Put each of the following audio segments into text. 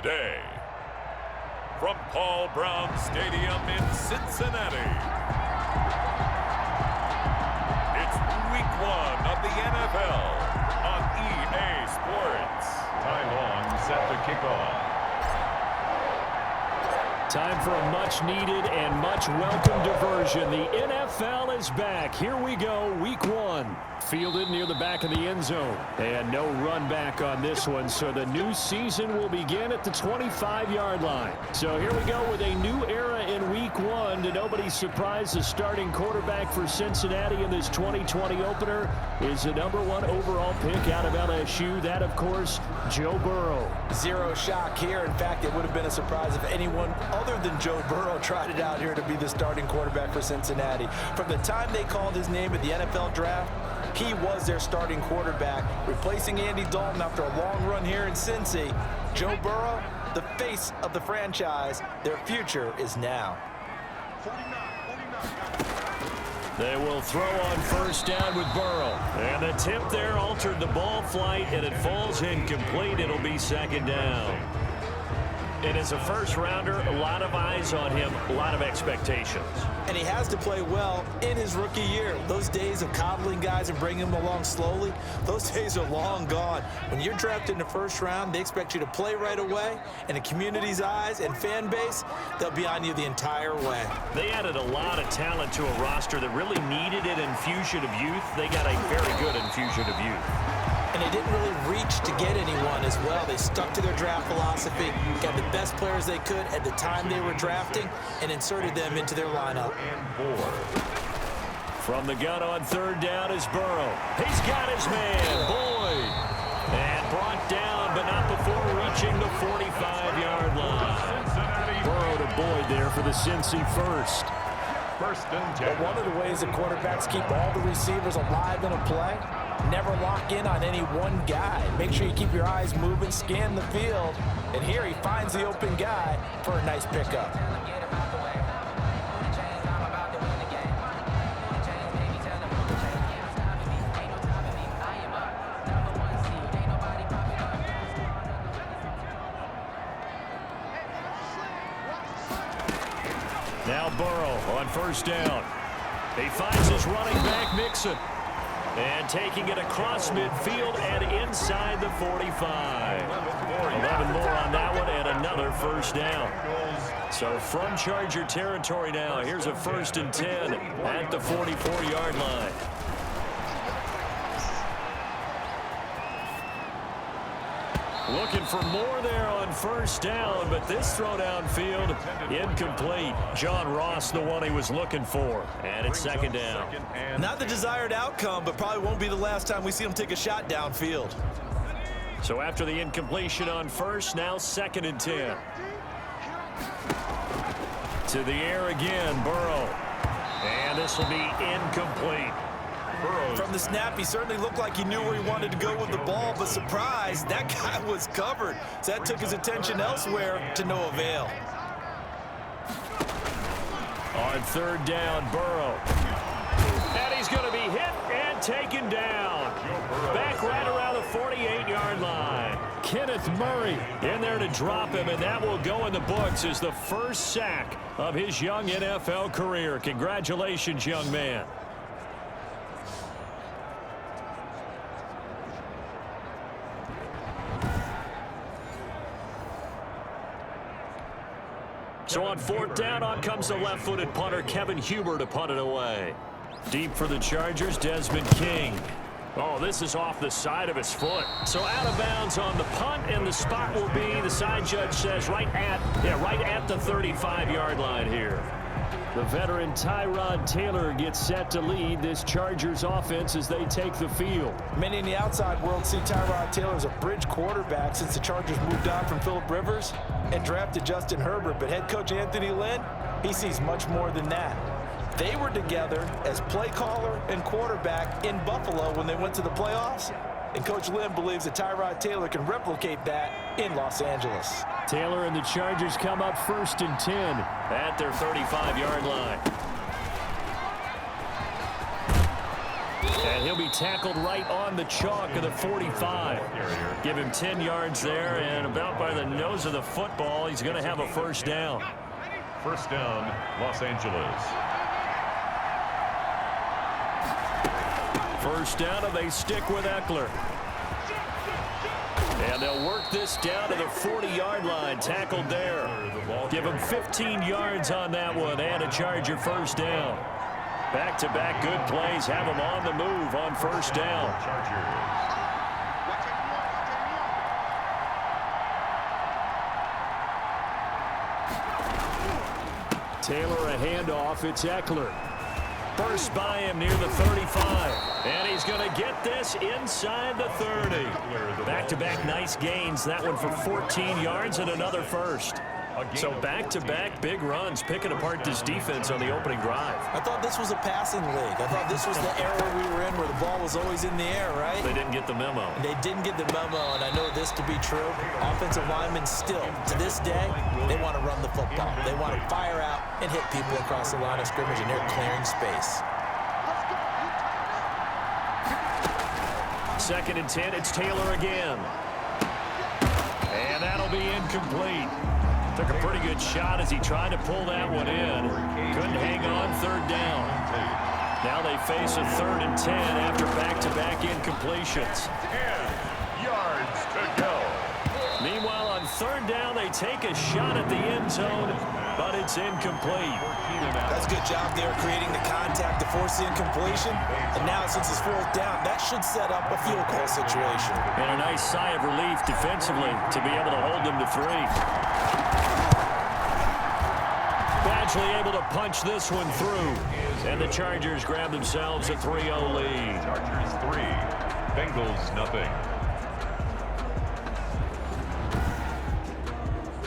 today. From Paul Brown Stadium in Cincinnati, it's Week 1 of the NFL on EA Sports. Time on, set to kick off. Time for a much-needed and much-welcome diversion. The NFL is back. Here we go, Week 1. Fielded near the back of the end zone. And no run back on this one, so the new season will begin at the 25-yard line. So here we go with a new era in Week 1. To nobody's surprise, the starting quarterback for Cincinnati in this 2020 opener is the #1 overall pick out of LSU. That, of course, Joe Burrow. Zero shock here. In fact, it would have been a surprise if anyone other than Joe Burrow tried it out here to be the starting quarterback for Cincinnati. From the time they called his name at the NFL draft, he was their starting quarterback, replacing Andy Dalton after a long run here in Cincy. Joe Burrow, the face of the franchise. Their future is now. They will throw on first down with Burrow. And the tip there altered the ball flight, and it falls incomplete. It'll be second down. And as a first-rounder, a lot of eyes on him, a lot of expectations. And he has to play well in his rookie year. Those days of coddling guys and bringing them along slowly, those days are long gone. When you're drafted in the first round, they expect you to play right away. And the community's eyes and fan base, they'll be on you the entire way. They added a lot of talent to a roster that really needed an infusion of youth. They got a very good infusion of youth. And they didn't really reach to get anyone as well. They stuck to their draft philosophy, got the best players they could at the time they were drafting, and inserted them into their lineup. From the gun on third down is Burrow. He's got his man, Boyd. And brought down, but not before reaching the 45-yard line. Burrow to Boyd there for the Cincy first. First and 10. Well, one of the ways that quarterbacks keep all the receivers alive in a play, never lock in on any one guy. Make sure you keep your eyes moving, scan the field, and here he finds the open guy for a nice pickup. Now Burrow on first down. He finds his running back, Mixon. And taking it across midfield and inside the 45. 11 more on that one and another first down. So from Charger territory now, here's a first and 10 at the 44-yard line. Looking for more there on first down, but this throw downfield, incomplete. John Ross, the one he was looking for. And it's second down. Not the desired outcome, but probably won't be the last time we see him take a shot downfield. So after the incompletion on first, now second and 10. To the air again, Burrow. And this will be incomplete. From the snap, he certainly looked like he knew where he wanted to go with the ball, but surprise, that guy was covered. So that took his attention elsewhere to no avail. On third down, Burrow. And he's going to be hit and taken down. Back right around the 48-yard line. Kenneth Murray in there to drop him, and that will go in the books as the first sack of his young NFL career. Congratulations, young man. So on fourth down, on comes the left-footed punter, Kevin Huber, to punt it away. Deep for the Chargers, Desmond King. Oh, this is off the side of his foot. So out of bounds on the punt, and the spot will be, the side judge says, right at the 35-yard line here. The veteran Tyrod Taylor gets set to lead this Chargers offense as they take the field. Many in the outside world see Tyrod Taylor as a bridge quarterback since the Chargers moved on from Phillip Rivers and drafted Justin Herbert. But head coach Anthony Lynn, he sees much more than that. They were together as play caller and quarterback in Buffalo when they went to the playoffs. And Coach Lynn believes that Tyrod Taylor can replicate that in Los Angeles. Taylor and the Chargers come up first and 10 at their 35-yard line. And he'll be tackled right on the chalk of the 45. Give him 10 yards there, and about by the nose of the football, he's going to have a first down. First down, Los Angeles. First down, and they stick with Eckler. And they'll work this down to the 40-yard line. Tackled there. Give him 15 yards on that one and a Charger first down. Back-to-back good plays have him on the move on first down. Taylor a handoff. It's Eckler. Burst by him near the 35. And he's going to get this inside the 30. Back-to-back nice gains. That one for 14 yards and another first. So back-to-back big runs, picking apart this defense on the opening drive. I thought this was a passing league. I thought this was the era we were in where the ball was always in the air, right? They didn't get the memo. They didn't get the memo, and I know this to be true. Offensive linemen still, to this day, they want to run the football. They want to fire out and hit people across the line of scrimmage, and they're clearing space. Second and 10, it's Taylor again. And that'll be incomplete. Took a pretty good shot as he tried to pull that one in. Couldn't hang on, third down. Now they face a 3rd and 10 after back-to-back incompletions. 10 yards to go. Meanwhile, on third down, they take a shot at the end zone, but it's incomplete. That's a good job there creating the contact to force the incompletion. And now since it's 4th down, that should set up a field goal situation. And a nice sigh of relief defensively to be able to hold them to 3. Badgley able to punch this one through. And the Chargers grab themselves a 3-0 lead. Chargers 3, Bengals nothing.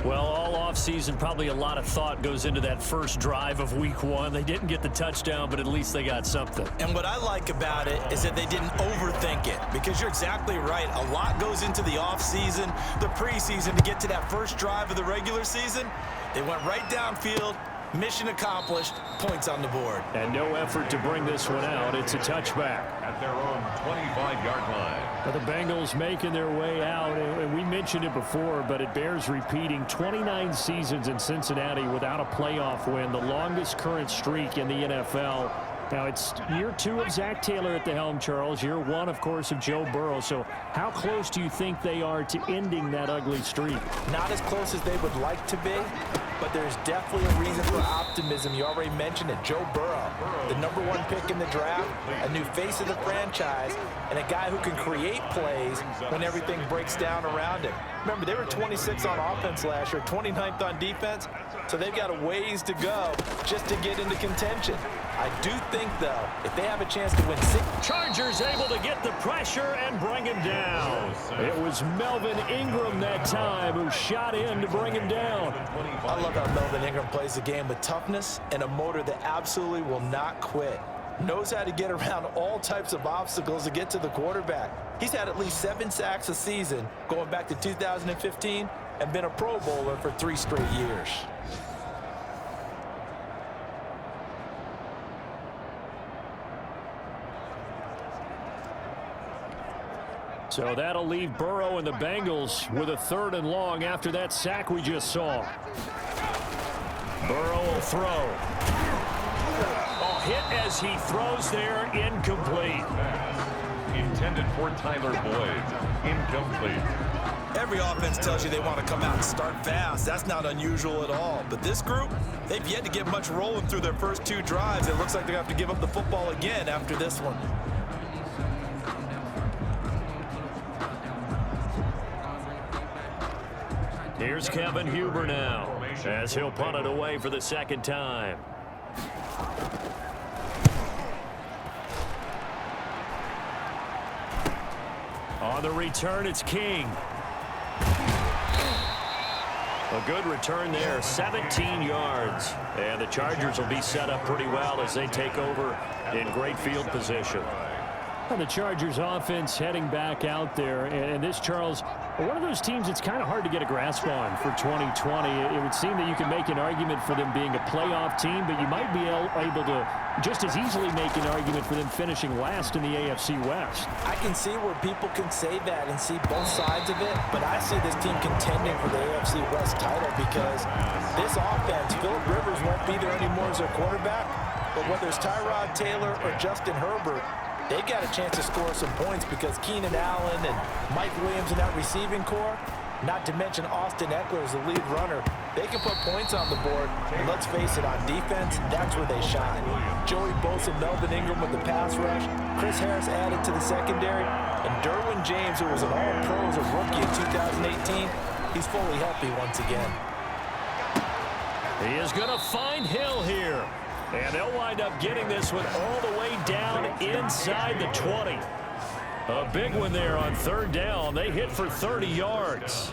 Well, all offseason, probably a lot of thought goes into that first drive of week 1. They didn't get the touchdown, but at least they got something. And what I like about it is that they didn't overthink it, because you're exactly right. A lot goes into the offseason, the preseason to get to that first drive of the regular season. They went right downfield, mission accomplished, points on the board. And no effort to bring this one out. It's a touchback. At their own 25-yard line. But the Bengals making their way out, and we mentioned it before, but it bears repeating. 29 seasons in Cincinnati without a playoff win, the longest current streak in the NFL. Now, it's year 2 of Zach Taylor at the helm, Charles. Year 1, of course, of Joe Burrow. So how close do you think they are to ending that ugly streak? Not as close as they would like to be, but there's definitely a reason for optimism. You already mentioned it. Joe Burrow, the #1 pick in the draft, a new face of the franchise, and a guy who can create plays when everything breaks down around him. Remember, they were 26 on offense last year, 29th on defense, so they've got a ways to go just to get into contention. I do think, though, if they have a chance to win 6... Chargers able to get the pressure and bring him down. It was Melvin Ingram that time who shot in to bring him down. I love how Melvin Ingram plays the game with toughness and a motor that absolutely will not quit. Knows how to get around all types of obstacles to get to the quarterback. He's had at least 7 sacks a season going back to 2015 and been a Pro Bowler for 3 straight years. So that'll leave Burrow and the Bengals with a 3rd and long after that sack we just saw. Burrow will throw. Oh, hit as he throws there, incomplete. Intended for Tyler Boyd, incomplete. Every offense tells you they want to come out and start fast. That's not unusual at all. But this group, they've yet to get much rolling through their first 2 drives. It looks like they're going to have to give up the football again after this one. Here's Kevin Huber now, as he'll punt it away for the 2nd time. On the return, it's King. A good return there, 17 yards. And the Chargers will be set up pretty well as they take over in great field position. The Chargers offense heading back out there, and this, Charles, one of those teams it's kind of hard to get a grasp on for 2020. It would seem that you can make an argument for them being a playoff team, but you might be able to just as easily make an argument for them finishing last in the AFC West. I can see where people can say that and see both sides of it, but I see this team contending for the AFC West title because this offense, Phillip Rivers won't be there anymore as their quarterback, but whether it's Tyrod Taylor or Justin Herbert, they got a chance to score some points because Keenan Allen and Mike Williams in that receiving core, not to mention Austin Eckler as the lead runner, they can put points on the board. And let's face it, on defense, that's where they shine. Joey Bosa, Melvin Ingram with the pass rush, Chris Harris added to the secondary, and Derwin James, who was an All-Pro as a rookie in 2018, he's fully healthy once again. He is going to find Hill here. And they'll wind up getting this one all the way down inside the 20. A big one there on third down. They hit for 30 yards.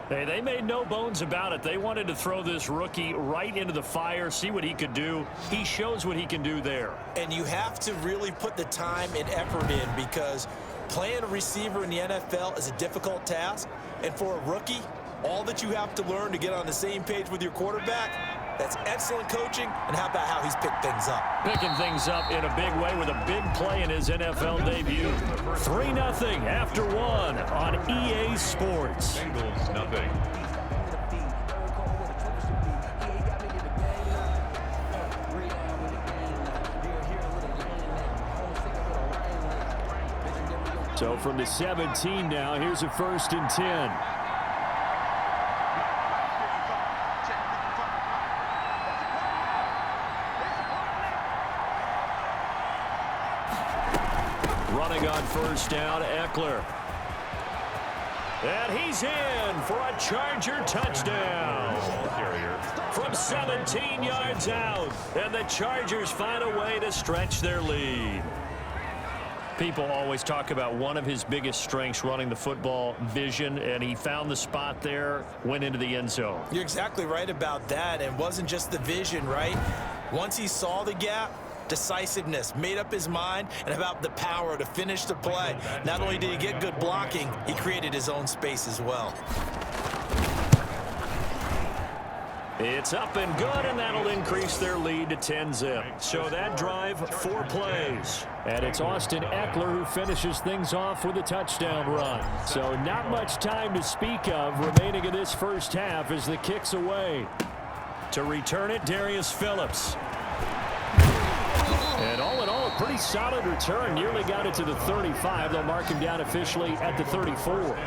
Hey, they made no bones about it. They wanted to throw this rookie right into the fire, see what he could do. He shows what he can do there. And you have to really put the time and effort in because playing a receiver in the NFL is a difficult task. And for a rookie, all that you have to learn to get on the same page with your quarterback, that's excellent coaching, and how about how he's picked things up? Picking things up in a big way with a big play in his NFL debut. 3-0 after one on EA Sports. Bengals nothing. So from the 17 now, here's a 1st and 10. Running on 1st down, Eckler. And he's in for a Charger touchdown. From 17 yards out. And the Chargers find a way to stretch their lead. People always talk about one of his biggest strengths running the football, vision, and he found the spot there, went into the end zone. You're exactly right about that. And it wasn't just the vision, right? Once he saw the gap, decisiveness, made up his mind, and about the power to finish the play. Not only did he get good blocking, he created his own space as well. It's up and good, and that'll increase their lead to 10-zip. So that drive, 4 plays. And it's Austin Eckler who finishes things off with a touchdown run. So not much time to speak of remaining in this first half as the kick's away. To return it, Darius Phillips. And all in all, a pretty solid return. Nearly got it to the 35. They'll mark him down officially at the 34.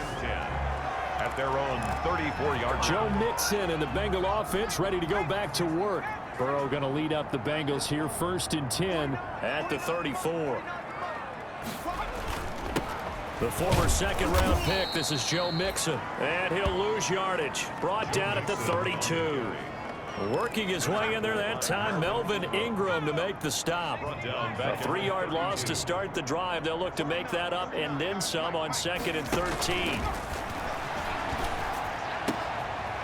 At their own 34-yard. Joe Mixon and the Bengal offense ready to go back to work. Burrow going to lead up the Bengals here, 1st and 10 at the 34. The former second-round pick, this is Joe Mixon. And he'll lose yardage. Brought down at the 32. Working his way in there that time, Melvin Ingram to make the stop. A 3-yard loss to start the drive. They'll look to make that up and then some on 2nd and 13.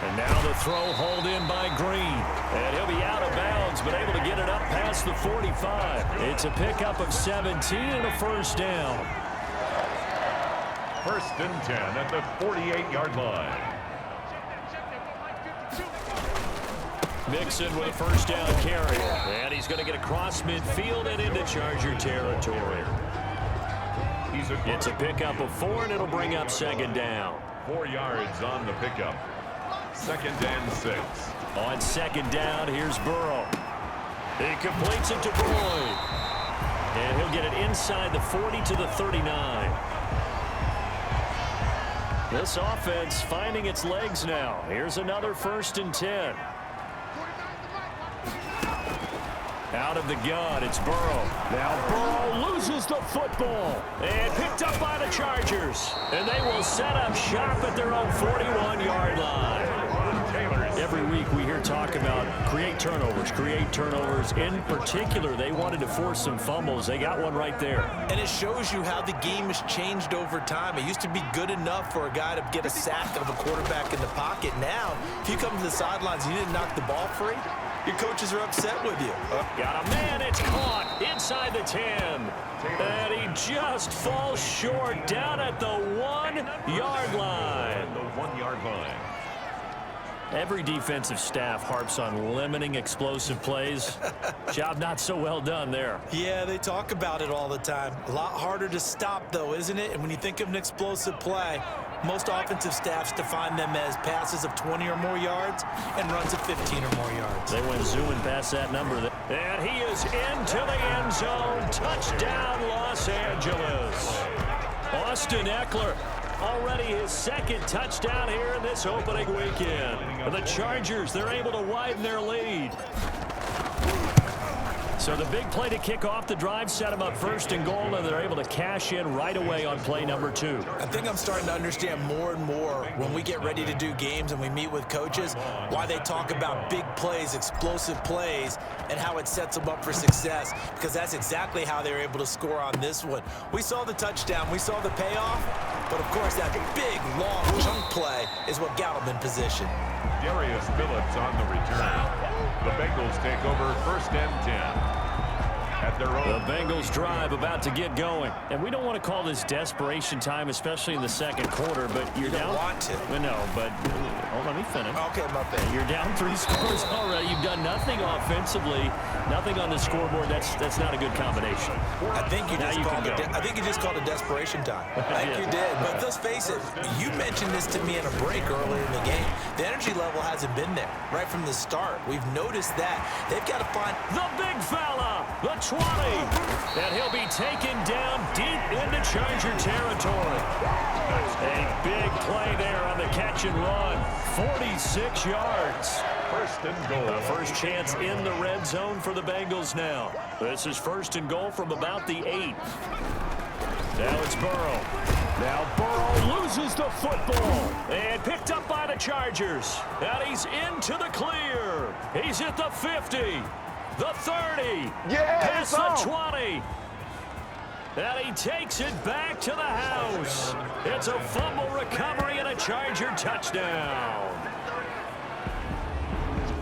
And now the throw hauled in by Green. And he'll be out of bounds, but able to get it up past the 45. It's a pickup of 17 and a 1st down. 1st and 10 at the 48-yard line. Mixon with a 1st down carry. And he's going to get across midfield and into Charger territory. It's a pickup of 4, and it'll bring up 2nd down. 4 yards on the pickup. 2nd and 6. On 2nd down, here's Burrow. He completes it to Boyd. And he'll get it inside the 40 to the 39. This offense finding its legs now. Here's another 1st and 10. Out of the gun, it's Burrow. Now Burrow loses the football. And picked up by the Chargers. And they will set up shop at their own 41-yard line. Every week we hear talk about create turnovers. In particular, they wanted to force some fumbles. They got one right there. And it shows you how the game has changed over time. It used to be good enough for a guy to get a sack of a quarterback in the pocket. Now, if you come to the sidelines and you didn't knock the ball free, your coaches are upset with you. Got a man, it's caught inside the 10. And he just falls short down at the 1-yard line. The 1-yard line. Every defensive staff harps on limiting explosive plays. Job not so well done there. Yeah, they talk about it all the time. A lot harder to stop, though, isn't it? And when you think of an explosive play, most offensive staffs define them as passes of 20 or more yards and runs of 15 or more yards. They went zooming past that number. And he is into the end zone. Touchdown, Los Angeles. Austin Eckler. Already his second touchdown here in this opening weekend. For the Chargers, they're able to widen their lead. So the big play to kick off the drive set them up 1st and goal, and they're able to cash in right away on play number 2. I think I'm starting to understand more and more when we get ready to do games and we meet with coaches why they talk about big plays, explosive plays, and how it sets them up for success, because that's exactly how they were able to score on this one. We saw the touchdown, we saw the payoff, but of course that big, long chunk play is what got them in position. Darius Phillips on the return. The Bengals take over 1st and 10. At their own. The Bengals drive about to get going. And we don't want to call this desperation time, especially in the second quarter, but you're down. You don't want to. No, but let me finish. Okay, my bad. You're down 3 scores already. You've done nothing offensively, nothing on the scoreboard. That's not a good combination. I think you just called it desperation time. I think you did. But let's face it, you mentioned this to me in a break earlier in the game. The energy level hasn't been there right from the start. We've noticed that. They've got to find the big fella, the 20, and he'll be taken down deep into Charger territory. A big play there on the catch and run. 46 yards. 1st and goal. The first chance in the red zone for the Bengals now. This is 1st and goal from about the 8. Now it's Burrow. Now Burrow loses the football and picked up by the Chargers. And he's into the clear. He's at the 50, the 30, past the 20. And he takes it back to the house. It's a fumble recovery and a Charger touchdown.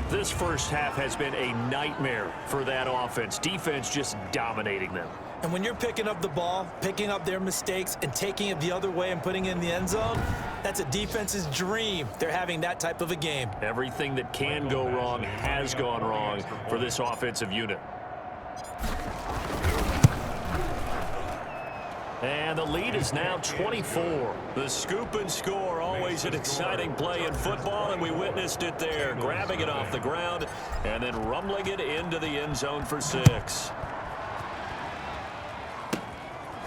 This first half has been a nightmare for that offense. Defense just dominating them. And when you're picking up the ball, picking up their mistakes, and taking it the other way and putting it in the end zone, that's a defense's dream. They're having that type of a game. Everything that can go wrong has gone wrong for this offensive unit. And the lead is now 24. The scoop and score, always an exciting play in football, and we witnessed it there, grabbing it off the ground and then rumbling it into the end zone for 6.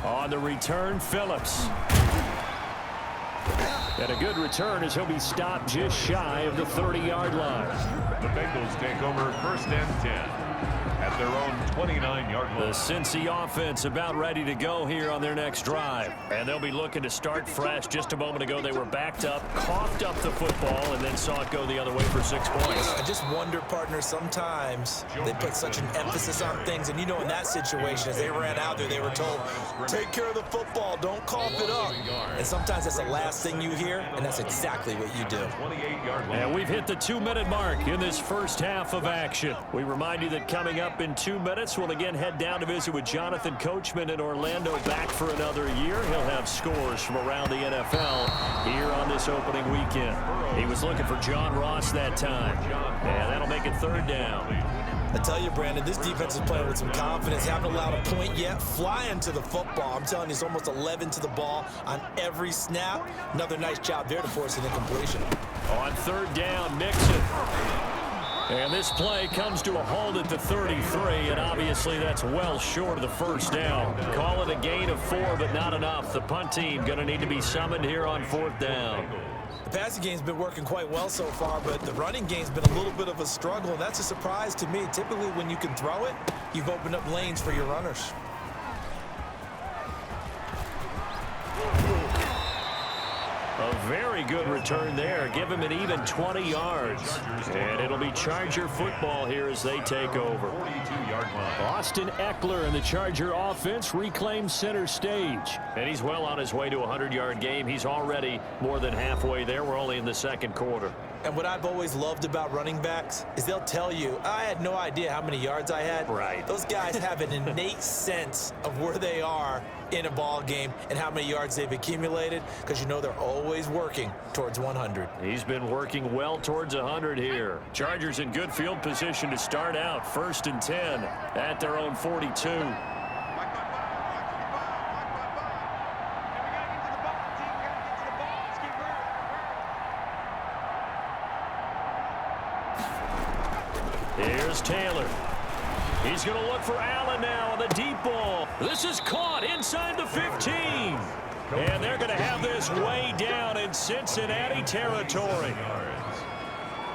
On the return, Phillips. And a good return as he'll be stopped just shy of the 30-yard line. The Bengals take over 1st and 10. At their own 29-yard line. The Cincy offense about ready to go here on their next drive. And they'll be looking to start fresh. Just a moment ago, they were backed up, coughed up the football, and then saw it go the other way for 6 points. I just wonder, partner, sometimes they put such an emphasis on things. And, you know, in that situation, as they ran out there, they were told, take care of the football, don't cough it up. And sometimes that's the last thing you hear, and that's exactly what you do. And we've hit the 2-minute mark in this first half of action. We remind you that coming up in 2 minutes, we'll again head down to visit with Jonathan Coachman in Orlando, back for another year. He'll have scores from around the NFL here on this opening weekend. He was looking for John Ross that time, and that'll make it 3rd down. I tell you, Brandon, this defense is playing with some confidence. Haven't allowed a point yet. Flying to the football. I'm telling you, it's almost 11 to the ball on every snap. Another nice job there to force an incompletion. On 3rd down, Mixon. And this play comes to a halt at the 33, and obviously that's well short of the 1st down. Call it a gain of 4, but not enough. The punt team going to need to be summoned here on 4th down. The passing game's been working quite well so far, but the running game's been a little bit of a struggle, and that's a surprise to me. Typically, when you can throw it, you've opened up lanes for your runners. A very good return there. Give him an even 20 yards. And it'll be Charger football here as they take over. 42-yard line. Austin Eckler and the Charger offense reclaims center stage. And he's well on his way to a 100-yard game. He's already more than halfway there. We're only in the second quarter. And what I've always loved about running backs is they'll tell you, I had no idea how many yards I had. Right. Those guys have an innate sense of where they are in a ball game and how many yards they've accumulated, because you know they're always working towards 100. He's been working well towards 100 here. Chargers in good field position to start out. 1st and 10 at their own 42. Here's Taylor. He's going to look for Allen now on the deep ball. This is caught inside the 15. And they're going to have this way down in Cincinnati territory.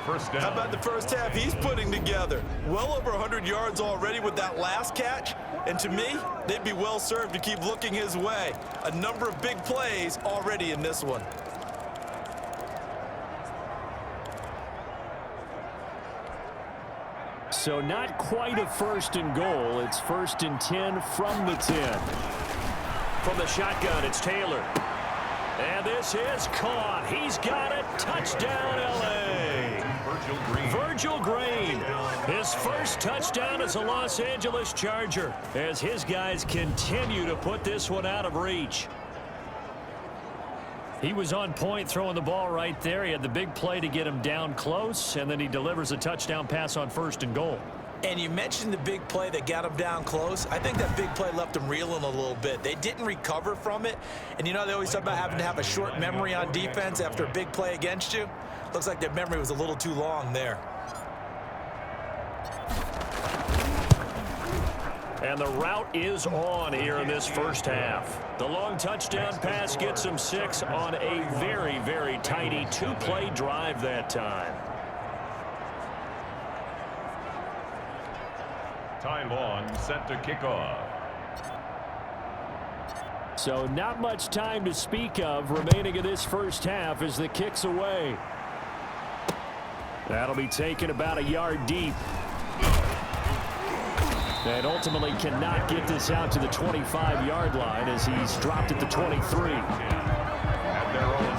First down. How about the first half he's putting together? Well over 100 yards already with that last catch. And to me, they'd be well served to keep looking his way. A number of big plays already in this one. So not quite a 1st and goal. It's 1st and 10 from the 10. From the shotgun, it's Taylor. And this is caught. He's got it. Touchdown, L.A. Virgil Green. His first touchdown as a Los Angeles Charger, as his guys continue to put this one out of reach. He was on point throwing the ball right there. He had the big play to get him down close, and then he delivers a touchdown pass on 1st and goal. And you mentioned the big play that got him down close. I think that big play left him reeling a little bit. They didn't recover from it. And you know, they always talk about having to have a short memory on defense after a big play against you. Looks like their memory was a little too long there. And the route is on here in this first half. The long touchdown pass gets him 6 on a very, very tidy 2-play drive that time. Time on, set to kick off. So not much time to speak of remaining in this first half as the kick's away. That'll be taken about a yard deep. And ultimately cannot get this out to the 25-yard line as he's dropped at the 23. At their own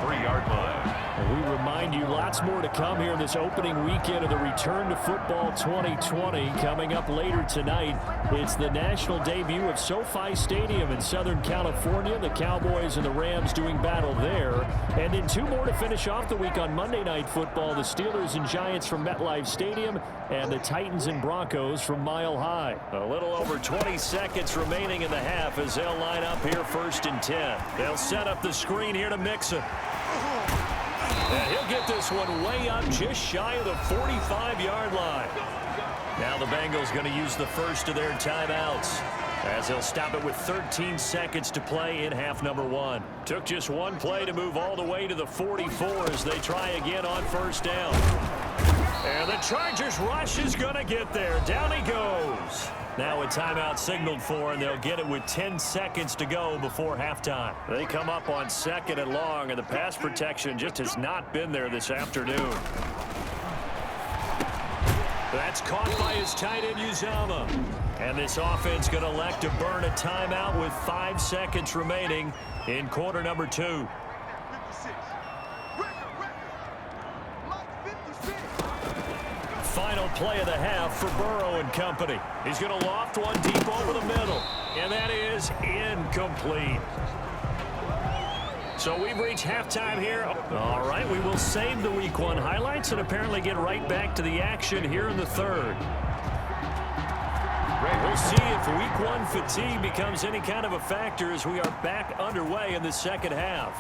23-yard line. And we remind you, lots more to come here in this opening weekend of the Return to Football 2020. Coming up later tonight, it's the national debut of SoFi Stadium in Southern California. The Cowboys and the Rams doing battle there. And then 2 more to finish off the week on Monday Night Football. The Steelers and Giants from MetLife Stadium and the Titans and Broncos from Mile High. A little over 20 seconds remaining in the half as they'll line up here 1st and 10. They'll set up the screen here to Mixon. And he'll get this one way up just shy of the 45-yard line. Now the Bengals going to use the first of their timeouts as they'll stop it with 13 seconds to play in half number 1. Took just 1 play to move all the way to the 44 as they try again on 1st down. And the Chargers rush is going to get there. Down he goes. Now a timeout signaled for, and they'll get it with 10 seconds to go before halftime. They come up on 2nd and long, and the pass protection just has not been there this afternoon. That's caught by his tight end, Uzama. And this offense going to elect to burn a timeout with 5 seconds remaining in quarter number 2. Final play of the half for Burrow and company. He's going to loft one deep over the middle, and that is incomplete. So we've reached halftime here. All right, we will save the Week 1 highlights and apparently get right back to the action here in the 3rd. We'll see if Week 1 fatigue becomes any kind of a factor as we are back underway in the 2nd half.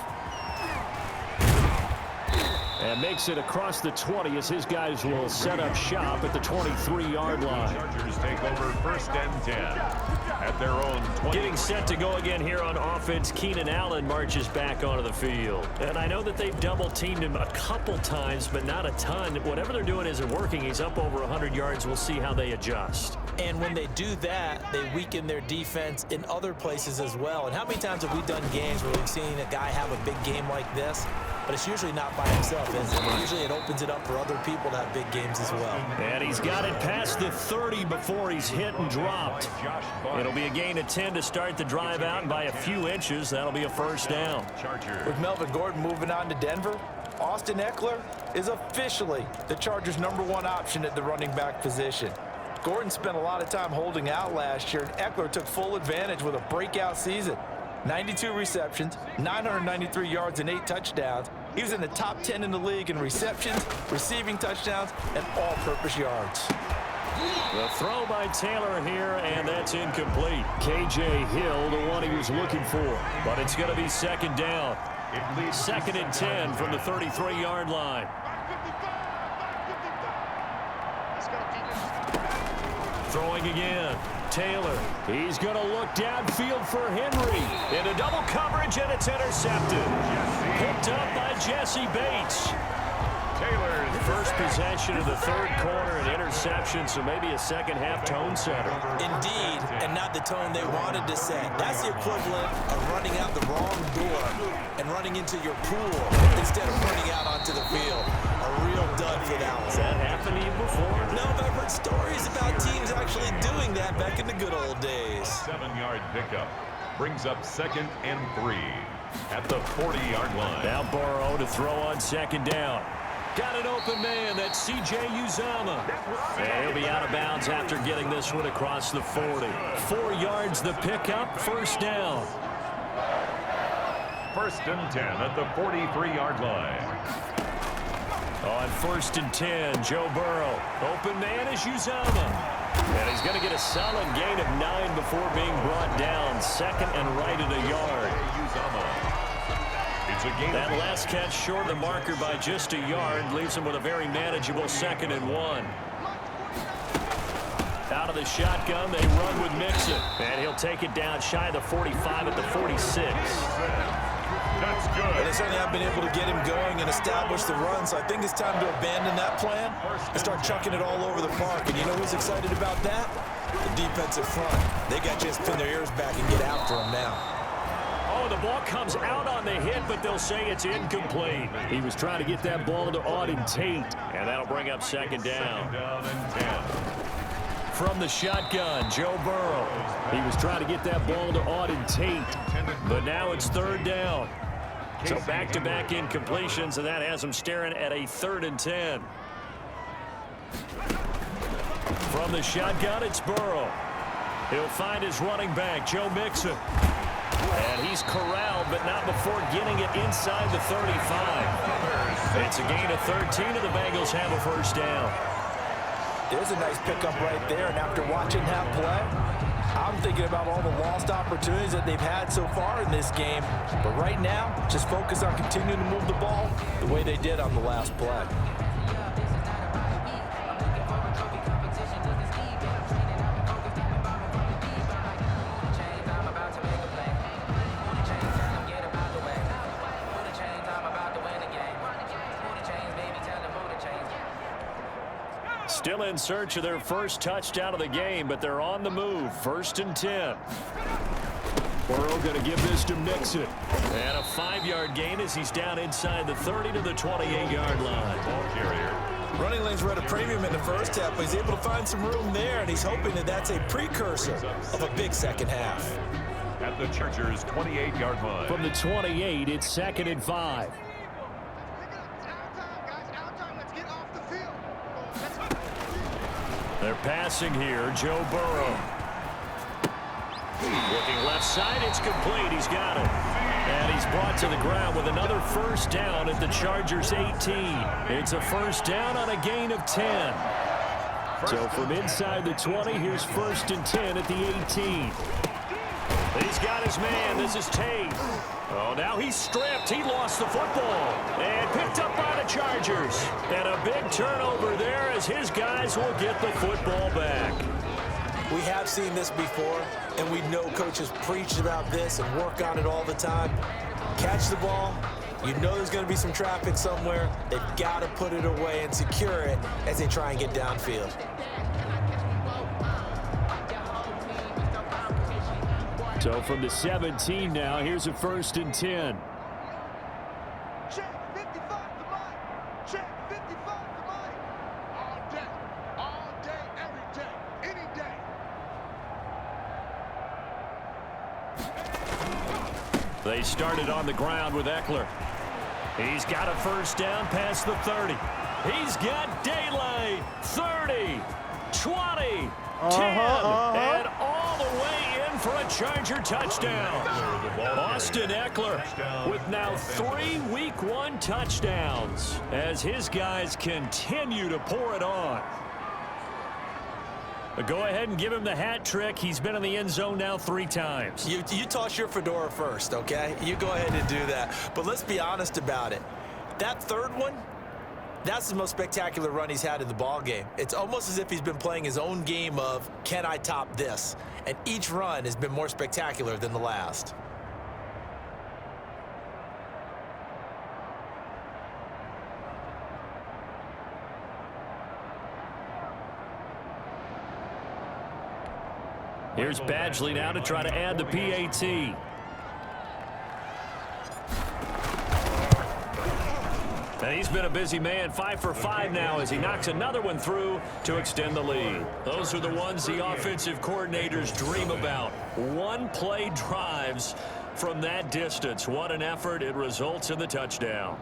And makes it across the 20 as his guys will set up shop at the 23-yard line. Chargers take over 1st and 10 at their own 20. Getting set to go again here on offense, Keenan Allen marches back onto the field. And I know that they've double-teamed him a couple times, but not a ton. Whatever they're doing isn't working. He's up over 100 yards. We'll see how they adjust. And when they do that, they weaken their defense in other places as well. And how many times have we done games where we've seen a guy have a big game like this? But it's usually not by himself, is it? Usually it opens it up for other people to have big games as well. And he's got it past the 30 before he's hit and dropped. It'll be a gain of 10 to start the drive out, and by a few inches, that'll be a 1st down. With Melvin Gordon moving on to Denver, Austin Eckler is officially the Chargers' #1 option at the running back position. Gordon spent a lot of time holding out last year, and Eckler took full advantage with a breakout season. 92 receptions, 993 yards, and 8 touchdowns. He was in the top 10 in the league in receptions, receiving touchdowns, and all-purpose yards. The throw by Taylor here, and that's incomplete. K.J. Hill, the one he was looking for. But it's going to be second down. 2nd and 10 from the 33-yard line. Throwing again. Taylor. He's going to look downfield for Henry. Into double coverage, and it's intercepted. Picked up by Jesse Bates. Taylor's First possession of the 3rd quarter, an interception, so maybe a second-half tone setter. Indeed, and not the tone they wanted to set. That's the equivalent of running out the wrong door and running into your pool instead of running out onto the field. A real dud for that one. Has that happened to you before? No, but I've heard stories about teams actually doing that back in the good old days. 7-yard pickup brings up 2nd and 3 at the 40-yard line. Now Burrow to throw on 2nd down. Got an open man. That's C.J. Uzomah. And he'll be out of bounds after getting this one across the 40. 4 yards the pickup. 1st down. 1st and 10 at the 43-yard line. On 1st and 10, Joe Burrow. Open man is Uzomah. And he's going to get a solid gain of 9 before being brought down. 2nd and right at a yard. That last catch short of the marker by just a yard leaves him with a very manageable 2nd and 1. Out of the shotgun, they run with Mixon. And he'll take it down shy of the 45 at the 46. That's good. But they certainly have been able to get him going and establish the run, so I think it's time to abandon that plan and start chucking it all over the park. And you know who's excited about that? The defensive front. They got to just pin their ears back and get after him now. Oh, the ball comes out on the hit, but they'll say it's incomplete. He was trying to get that ball to Auden Tate, and that'll bring up 2nd down. 2nd down and 10. From the shotgun, Joe Burrow. He was trying to get that ball to Auden Tate, but now it's 3rd down. So back-to-back incompletions, and that has him staring at a 3rd and 10. From the shotgun, it's Burrow. He'll find his running back, Joe Mixon. And he's corralled, but not before getting it inside the 35. It's a gain of 13, and the Bengals have a 1st down. There's a nice pickup right there, and after watching that play, I'm thinking about all the lost opportunities that they've had so far in this game. But right now, just focus on continuing to move the ball the way they did on the last play. Still in search of their first touchdown of the game, but they're on the move. 1st and 10. Burrow going to give this to Mixon. And a 5-yard gain as he's down inside the 30 to the 28-yard line. Ball carrier. Running lanes were at a premium in the first half, but he's able to find some room there, and he's hoping that that's a precursor of a big second half. At the Chargers' 28-yard line. From the 28, it's 2nd and 5. They're passing here, Joe Burrow. Looking left side, it's complete. He's got it. And he's brought to the ground with another 1st down at the Chargers' 18. It's a 1st down on a gain of 10. So from inside the 20, here's 1st and 10 at the 18. He's got his man. This is Tate. Oh, now he's stripped. He lost the football. And picked up by the Chargers. And a big turnover there as his guys will get the football back. We have seen this before, and we know coaches preach about this and work on it all the time. Catch the ball. You know there's going to be some traffic somewhere. They've got to put it away and secure it as they try and get downfield. So from the 17 now, here's a 1st and 10. Check 55 for Mike. Check 55 for Mike. All day, every day, any day. They started on the ground with Eckler. He's got a first down past the 30. He's got daylight. 30, 20, 10, and all the way in for a Charger touchdown. Austin Eckler with now 3 Week 1 touchdowns as his guys continue to pour it on. But go ahead and give him the hat trick. He's been in the end zone now 3 times. You toss your fedora first, okay? You go ahead and do that. But let's be honest about it. That third one, that's the most spectacular run he's had in the ball game. It's almost as if he's been playing his own game of, can I top this? And each run has been more spectacular than the last. Here's Badgley now to try to add the PAT. And he's been a busy man, 5 for 5 now as he knocks another one through to extend the lead. Those are the ones the offensive coordinators dream about. One-play drives from that distance. What an effort. It results in the touchdown.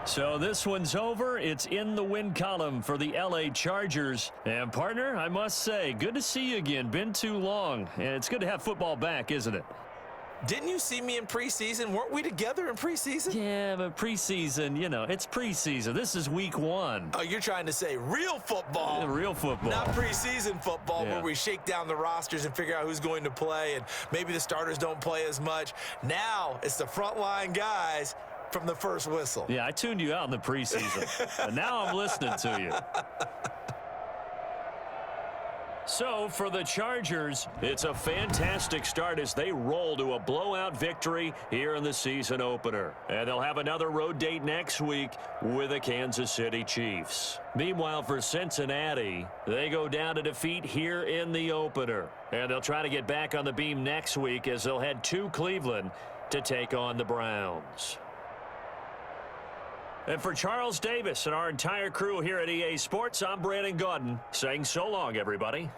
So this one's over. It's in the win column for the LA Chargers. And, partner, I must say, good to see you again. Been too long. And it's good to have football back, isn't it? Didn't you see me in preseason? Weren't we together in preseason? Yeah, but preseason, you know, it's preseason. This is week 1. Oh, you're trying to say real football. Yeah, real football. Not preseason football Yeah. where we shake down the rosters and figure out who's going to play, and maybe the starters don't play as much. Now it's the frontline guys from the first whistle. Yeah, I tuned you out in the preseason. And now I'm listening to you. So, for the Chargers, it's a fantastic start as they roll to a blowout victory here in the season opener. And they'll have another road date next week with the Kansas City Chiefs. Meanwhile, for Cincinnati, they go down to defeat here in the opener. And they'll try to get back on the beam next week as they'll head to Cleveland to take on the Browns. And for Charles Davis and our entire crew here at EA Sports, I'm Brandon Gaudin saying so long, everybody.